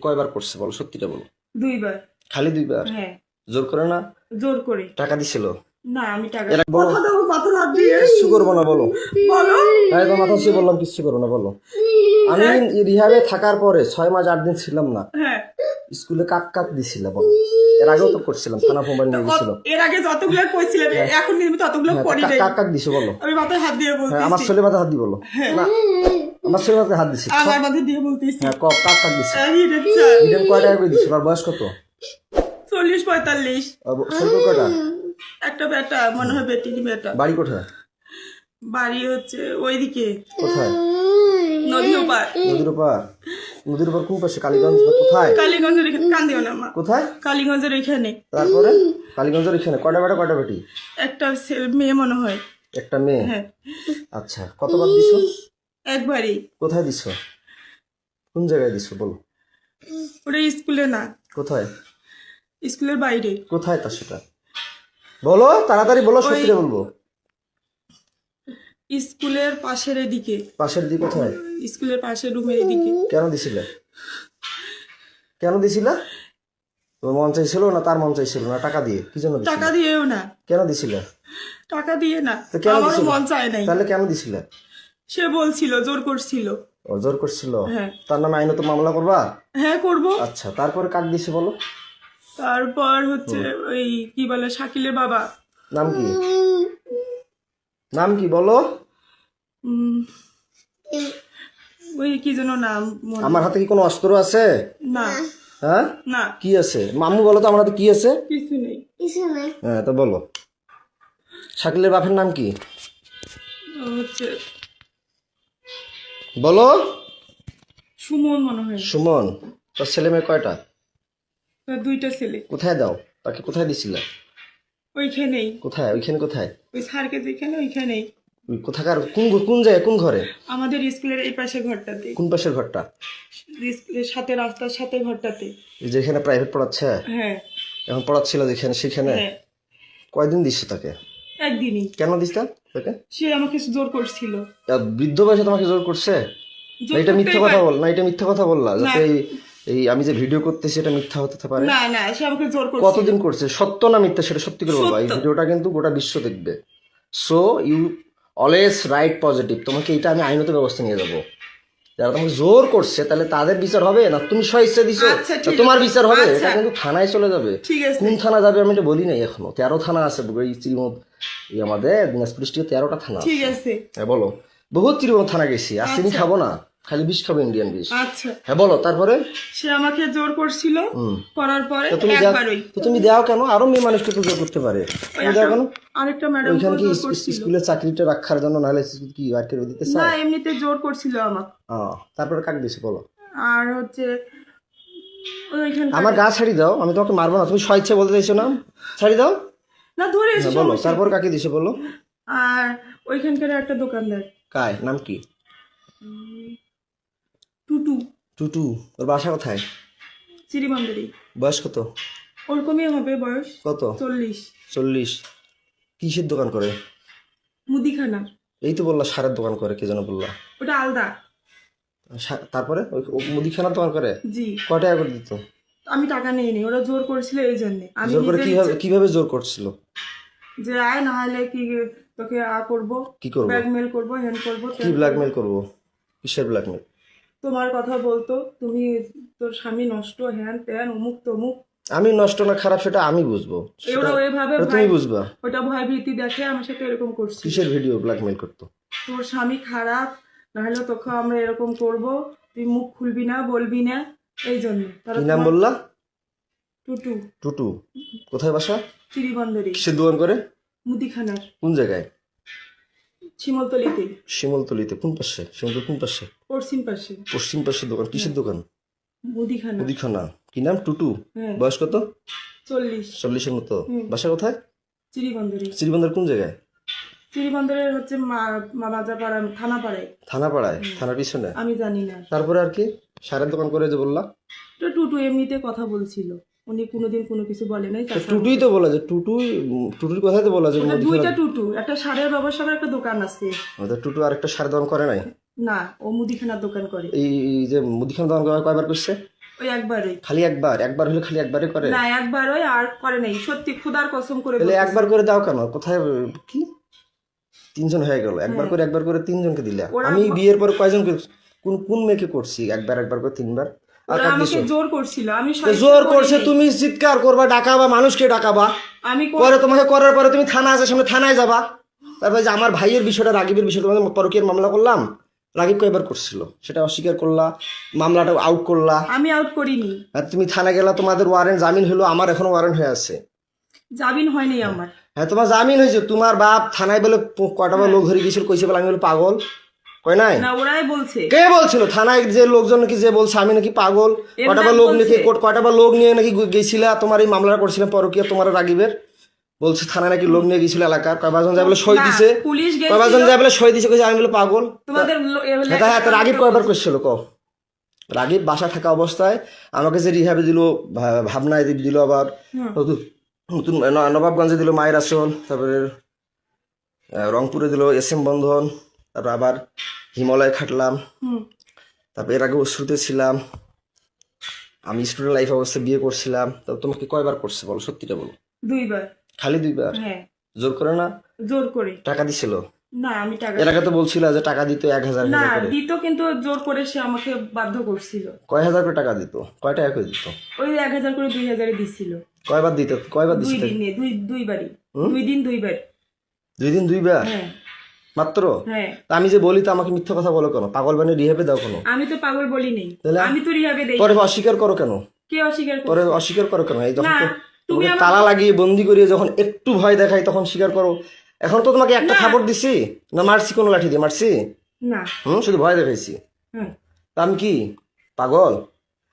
কয়বার করছে বলো, সত্যিটা বলো। দুইবার। খালি দুইবার? হ্যাঁ। জোর করে না? জোর করে। টাকা দিছিল? না আমি টাকা বলো। কথা দাও মাথার হাত দিয়ে। কিচ্ছু করবো না বলো। বলো। হ্যাঁ তো মাথা ছুঁয়ে বললাম কিচ্ছু করবো না বলো। আমি রিহাবে থাকার পরে 6 মাস 8 দিন ছিলাম না, হ্যাঁ। স্কুলে কাক কাক দিছিল বলো। এর আগেও তো করছিলাম, থানা মোবাইল নিয়ে গেছিল। এর আগে যতগুলো কইছিলাম এখন কিন্তু ততগুলো করি নাই। কাক কাক দিছো বলো। আমি মাথায় হাত দিয়ে বলতেছি। হ্যাঁ আমার ছেলে মাথায় হাত দি বলো। না আমার ছেলে মাথায় হাত দিছি। আমার মাথায় দিয়ে বলতেছি। হ্যাঁ কাক কাক দিছি। ইডেন কয় টাকা করে দিছিল? আর বয়স কত? 40-45। ছেলে কয়টা? একটা বেটা, মনে হয় বেটিনি বেটা। বাড়ি কোথায়? বাড়ি হচ্ছে ওইদিকে। কোথায়? নদীর ওপার। নদীর ওপার? নদীর ওপার কোন পাশে? কালীগঞ্জ না কোথায়? কালীগঞ্জের এখানে। কান্দিও না মা। কোথায়? কালীগঞ্জের এখানে। তারপরে কালীগঞ্জের এখানে কয়টা বেটা কয়টা বেটি? একটা মেয়ে মনে হয়। একটা মেয়ে? হ্যাঁ। আচ্ছা কতবার দিছো? একবারই। কোথায় দিছো? কোন জায়গায় দিছো বলো। ওটা স্কুলে না। কোথায়? স্কুলের বাইরে। কোথায় তা সেটা বলো, তাড়াতাড়ি বলো, সত্যি বলবো। স্কুলের পাশের এদিকে। পাশের দিকে? কোথায়? স্কুলের পাশের রুমের এদিকে। কেন দিছিলে? কেন দিছিলা? তোমার মন চাইছিল না তার মন চাইছিল না? টাকা দিয়ে কি জন্য দিছিলে? টাকা দিয়েও না। কেন দিছিলে? টাকা দিয়ে না, তো কেন আমারও দিছিলে? মন চায় নাই। তাহলে কেন দিছিলে? সে বলছিল, জোর করছিল। ও জোর করছিল? হ্যাঁ। তার নামে আইনত মামলা করবা? হ্যাঁ করব। আচ্ছা তারপরে কাক দিছে বলো। তারপর হচ্ছে ওই কি বলে শাকিলের বাবা। নাম কি? নাম কি বলো। ওই কি যেন নাম মনে। আমার হাতে কি কোনো অস্ত্র আছে? না। হ্যাঁ না কি আছে? মামু বলো তো আমার হাতে কি আছে? কিছু নেই। হ্যাঁ তো বলো। শাকিলের বাপের নাম কি হচ্ছে বলো। সুমন মনে হয়। সুমন? তোর ছেলে মেয়ে কয়টা? তার দুইটা ছেলে। কোথায় দাও তাকে? কোথায় দিছিলে? ওইখানেই। কোথায়? ওইখানে কোথায়? ওই স্যারকে যেখানে ওইখানেই। ওই কোথাকার? কোন জায়গায়? কোন ঘরে? আমাদের স্কুলের এই পাশে ঘরটাতে। কোন পাশের ঘরটা? স্কুলের সাথে, রাস্তার সাথে ঘরটাতে। এই যেখানে প্রাইভেট পড়াচ্ছে? হ্যাঁ। এখন পড়াচ্ছিল যেখানে সেখানে? হ্যাঁ। কয়দিন দিচ্ছে তাকে? একদিনই। কেন দিচ্ছে তাকে? সে আমাকে জোর করছিল। বৃদ্ধ বয়সে তোমাকে জোর করছে? না এটা মিথ্যা কথা বল, না এটা মিথ্যা কথা বললা যাতে এই আমি যে ভিডিও করতেছি এটা মিথ্যা হতে পারে। না না সে আমাকে জোর করছিল। কতদিন করছে? সত্য না মিথ্যা সেটা সত্যি করে বলবা। এই ভিডিওটা কিন্তু গোটা বিশ্ব দেখবে। So you always write positive. তোমাকে এটা আমি আইনত ব্যবস্থা নিয়ে যাবো। যারা তোমাকে জোর করছে তাহলে তাদের বিচার হবে, না তুমি স্বইচ্ছা দিছো তোমার বিচার হবে? এটা কিন্তু থানায় চলে যাবে। কোন থানা যাবে আমি এটা বলি নাই এখনো। 13 থানা আছে এই আমাদের দিনাজপুর ডিস্ট্রিক্টে 13টা থানা। ঠিক আছে। হ্যাঁ বলো। বহুত চিরমত থানা গেছি, আর চিনি খাবো না, খালি বিষ খাবো, ইন্ডিয়ান বিষ। আচ্ছা হ্যাঁ বলো তারপরে। সে আমাকে জোর করছিল, করার পরে একবারই। তো তুমি দাও কেন? আরো মেয়ে মানুষকে তো জোর করতে পারে, তুমি দাও কেন? আরেকটা ম্যাডাম ওইখানে কি জোর করছিল। স্কুলের চাকরিটা রাখার জন্য, নাহলে কি আর কেউ দিতে চায়? না এমনিতে জোর করছিল আমাকে। তারপরে কাক দিছে বলো। আর হচ্ছে ওইখানে আমার গা ছাড়ি দাও, আমি তোমাকে মারবো না। তুমি স্বইচ্ছা বলতে চাইছো না, ছাড়ি দাও না ধরে এসে বলো। তারপর কাকে দিছে বলো। আর ওইখানকার একটা দোকানদার। কায় নাম কি? টুটু। টুটু? ওর বাসা কোথায়? চিরিমান্দারি। বয়স কত? ওরকমই হবে বয়স। কত? 40। 40? কিসের দোকান করে? মুদিখানা। এই তো বললা সারের দোকান করে, কে যেন বললা। ওটা আলাদা। তারপরে মুদিখানার দোকান করে? জি। কয় টাকা করে দিত? আমি টাকা নিয়ে নি, ওরা জোর করেছিল এই জন্য। আমি জোর করে কিভাবে জোর করছিল? যে আয় না হলে কি তোকে করব, কি করব, ব্ল্যাকমেল করব, হ্যান্ড করব। কি ব্ল্যাকমেল করব? কিসের ব্ল্যাকমেল? তোমার কথা বলতো, তুমি তোর স্বামী নষ্ট, হ্যান ত্যান, অমুক তমুক। আমি নষ্ট না খারাপ সেটা আমি বুঝবো, তুমি বুঝবা। ওটা ভয় ভীতি দেখে আমার সাথে এরকম করছিস। কিসের ভিডিও ব্ল্যাকমেল করতো? তোর স্বামী খারাপ, নাহলে তোকে আমরা এরকম করব, তুই মুখ খুলবি না, বলবি না, এই জন্য। কি নাম বললা? টুটু। টুটু? কোথায় বাসা? চিরিবন্দরে। কিসের দোকান করে? মুদিখানার। কোন জায়গায়? শিমলতলিতে। শিমলতলিতে? কোন পাশে? শিমলতলি কোন পাশে? পশ্চিম পাশে। পশ্চিম পাশে দোকান? কিসের দোকান? মুদিখানা। মুদিখানা। কি নাম? টুটু? হ্যাঁ। বয়স কত? 40। 40-এর মতো। বাসা কোথায়? চিরিবন্দরে। চিরিবন্দর কোন জায়গায়? চিরিবন্দরের হচ্ছে বাজারপাড়া, থানাপাড়ায়। থানাপাড়ায়? থানার পিছনে? আমি জানি না। তারপরে আর কি? সারের দোকান করে যে বললা। টুটু এমনিতে কথা বলছিল, উনি কোনোদিন কোনো কিছু বলে নাই। টুটুই তো বলা যে টুটুর কথাই তো বলা যে দুইটা টুটু, একটা সারের ব্যবসার একটা দোকান আছে। টুটু আরেকটা সারের দোকান করে নাই? না, ও মুদিখানার দোকান করে। এই যে মুদিখানার দোকান কয়বার করছে? ওই একবারই। খালি একবার? একবার হলে খালি একবারই করে? না একবারই, আর করে নাই, সত্যি খুদার কসম করে তাহলে বলতেছি। একবার করে দাও কেন? কোথায় কি 3 জন হয়ে গেল, একবার করে 3 জনকে দিলা। আমি বিয়ের পরে কয়জন কোন কোন মেয়েকে করছি একবার করে 3 বার? আর ওরা কার আমাকে দিছো? জোর করছিল, আমি জোর করছে, তুমি চিৎকার করবা, ডাকাবা, মানুষকে ডাকাবা, আমি পরে তোমাকে করার পরে তুমি থানা আছে সামনে, থানায় যাবা। তারপরে যে আমার ভাইয়ের বিষয়টা, রাগিবের বিষয়টা, তোমাদের পরকীয়ার মামলা করলাম, রাগিব কয়বার করছিল সেটা অস্বীকার করলা, মামলাটা আউট করলা। আমি আউট করিনি। আর তুমি থানা গেলা, তোমাদের ওয়ারেন্ট জামিন হলো, আমার এখনো ওয়ারেন্ট হয়ে আছে। জামিন হয়নি আমার। হ্যাঁ তোমার জামিন হয়েছে, তোমার বাপ থানায় বলে কয়টা বার লোক ধরে গেছিল, কইছে বলে আমি বলে পাগল, কয় নাই? না ওরাই বলছে। কে বলছিল? থানায় যে লোকজন নাকি যে বলছে আমি নাকি পাগল, কয়টা বার লোক নিয়ে, কয়টা বার লোক নিয়ে নাকি গেছিলা তোমার এই মামলাটা করছিলাম পরকীয়া, তোমার রাগিবের বলছে থানায় নাকি লোক নিয়ে গেছিল এলাকার, কয়বার যায় বলে সই দিছে, পুলিশ কয়বার যায় বলে সই দিছে, কইছে আমি বলে পাগল। তোমাদের হ্যাঁ তো রাগিব কয়বার করছিল ক? রাগিব বাসা থাকা অবস্থায় আমাকে যে রিহাবে দিল, ভাবনায় দিল, আবার নতুন নবাবগঞ্জে দিল মায়ের আসল, তারপরে রংপুরে দিল SM বন্ধন, তারপর আবার হিমালয় খাটলাম, তারপর এর আগে অশ্রুতে ছিলাম, আমি স্টুডেন্ট লাইফ অবস্থায় বিয়ে করছিলাম। তো তোমাকে কয়বার করছে বলো, সত্যিটা বলো। 2 বার। খালি 2 বার? হ্যাঁ। জোর করে না? জোর করে। টাকা দিছিল? না আমি টাকা, এর আগে তো বলছিল যে টাকা দিত 1000 না করে। দিত, কিন্তু জোর করে সে আমাকে বাধ্য করছিল। কয় হাজার করে টাকা দিত? কয় টাকা করে দিত? ওই 1000 করে 2000 দিছিল। কয়বার দিত? কয়বার 2 দিছিল? দিনে, দুইবারই। 2 দিন 2 বার। 2 দিন 2 বার হ্যাঁ মাত্র? হ্যাঁ। তা আমি যে বলি তো আমাকে মিথ্যা কথা বলো কেন? পাগল বানিয়ে রিহাবে দাও কেন? আমি তো পাগল বলি নাই, তাহলে? আমি তো রিহাবে দেই। পরে অস্বীকার করো কেন? কে অস্বীকার পরে করছে? অস্বীকার করো কেন? এই যখন না, তুমি তোমাকে তালা লাগিয়ে বন্দি করিয়ে যখন একটু ভয় দেখাই তখন স্বীকার করো। এখন তো তোমাকে একটা থাপড় দিছি না, মারছি কোনো লাঠি দিয়ে মারছি? না। শুধু ভয় দেখাইছি। হ্যাঁ। তা আমি কি পাগল?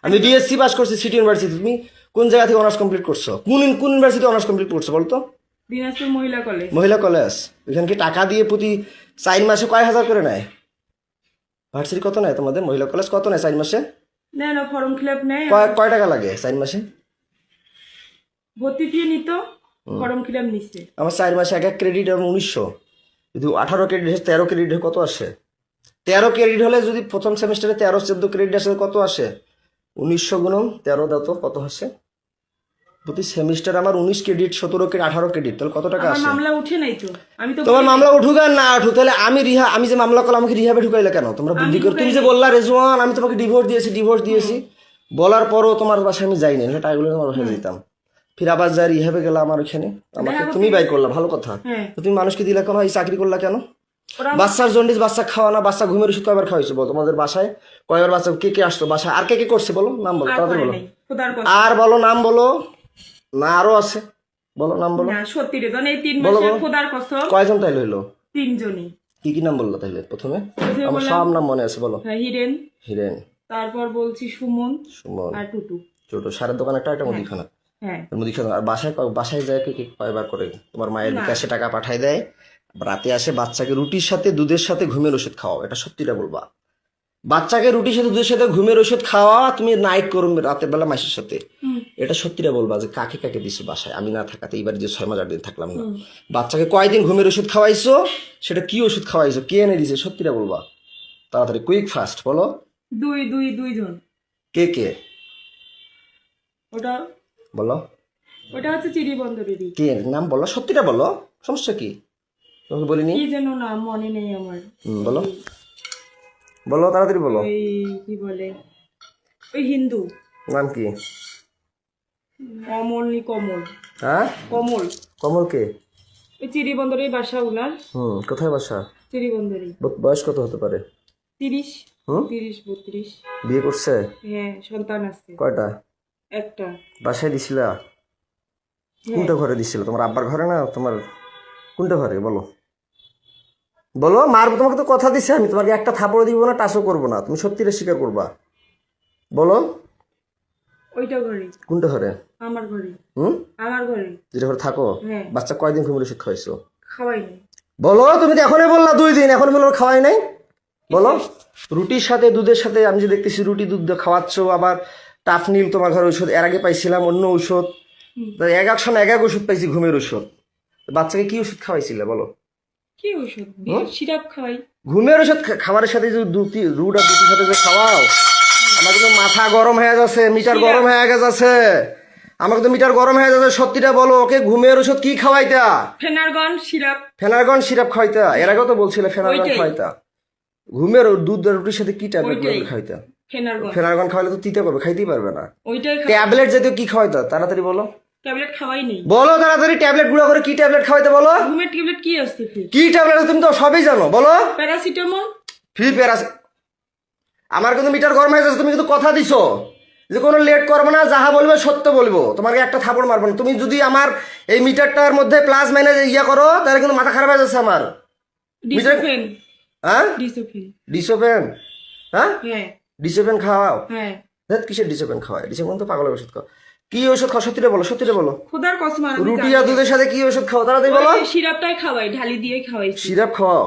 আমি DSC পাস করছি সিটি ইউনিভার্সিটি। তুমি কোন জায়গা থেকে অনার্স কমপ্লিট করছো? কোন ইউনিভার্সিটি অনার্স কমপ্লিট করছো বলতো? দিনাজপুর মহিলা কলেজ। মহিলা কলেজ। ওইখানে কি টাকা দিয়ে প্রতি 4 মাসে কয় হাজার করে নেয়? ভার্সিটি কত নেয় তোমাদের? মহিলা কলেজ কত নেয় 4 মাসে? না না, ফর্ম ফিল আপ নেই। কয় টাকা লাগে 4 মাসে? ভর্তি ফি নিত, ফর্ম ফিল আপ নিচ্ছে। আমার 4 মাসে এক ক্রেডিট এবং 1900, যদি 18 ক্রেডিট 13 ক্রেডিট কত আসে? 13 ক্রেডিট হলে যদি প্রথম সেমিস্টারে 13-14 ক্রেডিট আসে কত আসে? 1900 গুণন 13 দাও তো কত আসে? প্রতি সেমিস্টার আমার 19 ক্রেডিট, 17 ক্রেডিট, 18 ক্রেডিট, তাহলে কত টাকা আমার আসে? মামলা উঠে নাই তো, আমি তো তোমার মামলা উঠুক আর না উঠুক, তাহলে আমি যে মামলা করলাম আমাকে রিহাবে ঢুকাইলে কেন? তোমরা বুদ্ধি করে তুমি যে বললা রেজওয়ান আমি তোমাকে ডিভোর্স দিয়েছি, বলার পরও তোমার বাসায় আমি যাইনি, টাকাগুলো তোমার বাসায় যেতাম, ফির আবার যাই রিহাবে গেলাম আমার ওখানে, আমাকে তুমি বাই করলা, ভালো কথা। হ্যাঁ। তো তুমি মানুষকে দিলা কেন? এই চাকরি করলা কেন? ওরা বাচ্চার জন্ডিস, বাচ্চা খাওয়া না, বাচ্চা ঘুমের ওষুধ কয়বার খাওয়াইছো বলো? তোমাদের বাসায় কয়বার বাচ্চা, কে আসতো বাসায়? আর কে করছে বলো, নাম বলো, আর তাড়াতাড়ি করে বলো। নাই, খোদার কথা। আর বলো, নাম বলো, না আরো আছে, বলো নাম বলো। না সত্যি রে, এই 3 বলো, মাসে বলো। খোদার কসম কয়জন তাইলে হইলো? 3 জনই। কি কি নাম বললো তাইলে প্রথমে? প্রথমে আমার বললাম, সব নাম মনে আছে, বলো। হ্যাঁ, হিরেন, হিরেন, তারপর বলছি সুমন সুমন, আর টুটু। ছোট সারের দোকান একটা মুদিখানা। হ্যাঁ। মুদিখানা। আর বাসায় যায় কি কয়বার করে? তোমার মায়ের বিকাশে টাকা পাঠায় দেয়, রাতে আসে বাচ্চাকে রুটির সাথে দুধের সাথে ঘুমের ওষুধ খাওয়া, এটা সত্যিটা বলবা। বাচ্চাকে রুটির সাথে দুধের সাথে ঘুমের ওষুধ খাওয়া, তুমি নাইট করো রাতের বেলা মাসের সাথে, এটা সত্যিটা বলবা যে কাকে কাকে দিছো বাসায় আমি না থাকাতে? এইবার যে 6 মাস 8 দিন থাকলাম না, বাচ্চাকে কয়দিন ঘুমের ওষুধ খাওয়াইছো, সেটা কি ওষুধ খাওয়াইছো, কে এনে দিছে, সত্যিটা বলবা তাড়াতাড়ি, কুইক ফাস্ট বলো। 2 জন। কে ওটা বলো, হচ্ছে চিড়িবন্দরেরই। কে নাম বলো, সত্যিটা বলো, সমস্যা কি? তোমাকে বলিনি? কি যেন নাম মনে নেই আমার। বলো বলো তাড়াতাড়ি বলো। ওই কি বলে, ওই হিন্দু নাম কি? কমল। হ্যাঁ, কমল। কমল কে? ওই চিড়িবন্দরের বাসা উনার। কোথায় বাসা? চিড়িবন্দরেই। বয়স কত হতে পারে? 30 হুম 32। বিয়ে করছে? হ্যাঁ, সন্তান আছে কয়টা? একটা। বাসায় দিছিলা? কোনটা ঘরে দিছিল? তোমার আব্বার ঘরে না তোমার কোনটা ঘরে বলো? বলো, মারবো তোমাকে তো কথা দিছে আমি, তোমাকে একটা থাপড় দিব না, টাচও করবো না, তুমি সত্যিটা স্বীকার করবা, বলো। ওইটা ঘরে। কোনটা ঘরে? আমার ঘরে। আমার ঘরে যেটা ঘরে থাকো? হ্যাঁ। বাচ্চা কয়দিন ঘুমের ওষুধ খাওয়াইছো? খাওয়াই নাই। বলো, তুমি তো এখনই বললা 2 দিন, এখন বলো খাওয়াই নাই, বলো। রুটির সাথে দুধের সাথে, আমি যে দেখতেছি রুটি দুধ খাওয়াচ্ছ, আবার টাফনিল তোমার ঘরে ওষুধ, এর আগে পাইছিলাম অন্য ঔষধ, এক সময় এক ওষুধ পাইছি ঘুমের ওষুধ, বাচ্চাকে কি ওষুধ খাওয়াইছিলে বলো? কি ওষুধ? সিরাপ খাওয়াই। ঘুমের ওষুধ খাবারের সাথে যে রুট আর দুটির সাথে যে খাওয়াও, আমার কিন্তু মাথা গরম হয়ে যাচ্ছে, মিটার গরম হয়ে গেছে। আমাকে তো মিটার গরম হয়ে যাচ্ছে, সত্যিটা বলো। ওকে ঘুমের ওষুধ কি খাওয়াইতা? Phenergan syrup. ফেনারগন সিরাপ খাওয়াইতা? এর আগেও তো বলছিলে ফেনারগন ওইটাই। খাওয়াইতা। ঘুমের দুধ আর রুটির সাথে কি ট্যাবলেট ওইটাই। খাওয়াইতা? ফেনারগন ফেনারগন খাওয়াইলে তো তিতে পারবে, খাইতেই পারবে না। ওইটাই ট্যাবলেট জাতীয় কি খাওয়াইতা? তাড়াতাড়ি বলো, ট্যাবলেট খাওয়াই নেই। বলো তাড়াতাড়ি। ট্যাবলেট গুঁড়া করে কি ট্যাবলেট খাওয়াইতে বলো? ঘুমের ট্যাবলেট কি আসতে ফির? কি ট্যাবলেট আছে তুমি তো সবই জানো, বলো। প্যারাসিটামল। ফ্রি প্যারাস। আমার কিন্তু মিটার গরম হয়ে যাচ্ছে, তুমি কিন্তু কথা দিছো যে কোনো লেট করবো না, যাহা বলবে সত্য বলবো, তোমাকে একটা থাপড় মারবো না। তুমি যদি আমার এই মিটারটার মধ্যে প্লাস মাইনাস ইয়া করো তাহলে কিন্তু মাথা খারাপ হয়ে যাচ্ছে আমার। ডিসোফেন। হ্যাঁ, ডিসোফেন। ডিসোপেন। হ্যাঁ, হ্যাঁ ডিসোপেন খাওয়াও? হ্যাঁ। দেখ কিসের ডিসোপেন খাওয়ায়? ডিসোপেন তো পাগলের ওষুধ খাও। কি ওষুধ খাও? সত্যিটা বলো, সত্যিটা বলো। খোদার কসম, রুটি আর দুধের সাথে কি ওষুধ খাও? তাড়াতাড়ি বলো। সিরাপটাই খাওয়াই, ঢালি দিয়ে খাওয়াই। সিরাপ খাওয়াও?